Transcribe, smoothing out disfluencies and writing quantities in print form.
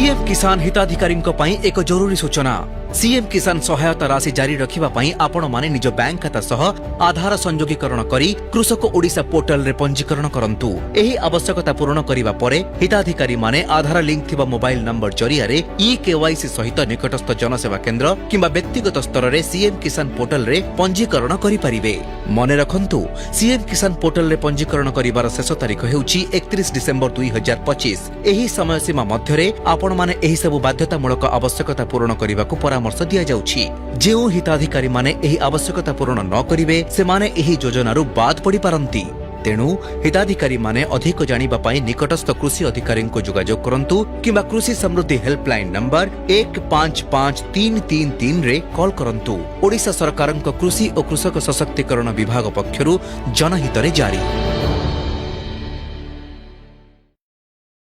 CM किसान हिताधिकारी एक जरूरी सूचना। सीएम किसान सहायता राशि जारी रखिबा पई आपण माने निज बैंक खाता सह आधार संयोगीकरण करी कृषक ओडिशा पोर्टल रे पंजीकरण करंतु। एही आवश्यकता पूर्ण करिबा परे हिताधिकारी माने आधार लिंक थिबा मोबाइल नंबर जरिया रे ई-केवाईसी सहित निकटस्थ जनसेवा केंद्र किंबा व्यक्तिगत स्तर रे सीएम किसान पोर्टल रे पंजीकरण करि परिबे। मने रखंतु सीएम किसान पोर्टल रे पंजीकरण करिबार शेष तारीख हेउची 31 डिसेंबर 2025। एही समय सीमा मध्यरे आपण माने एही सब बाध्यतामूलक आवश्यकता पूर्ण करिबाकू परामर्श दिया जाउछि। जेउ हिताधिकारी माने एही आवश्यकता पूर्ण न करिवे से माने एही योजनारू बाद पड़ी पारंती। तेणु हिताधिकारी माने अधिक जानिबा पई निकटस्थ कृषि अधिकारी को जोगाजोग करंतु किंबा कृषि समृद्धि हेल्पलाइन नंबर 155333 रे कॉल करंतु। ओडिशा सरकारक कृषि और कृषक सशक्तिकरण विभाग पक्षरु जनहित रे जारी।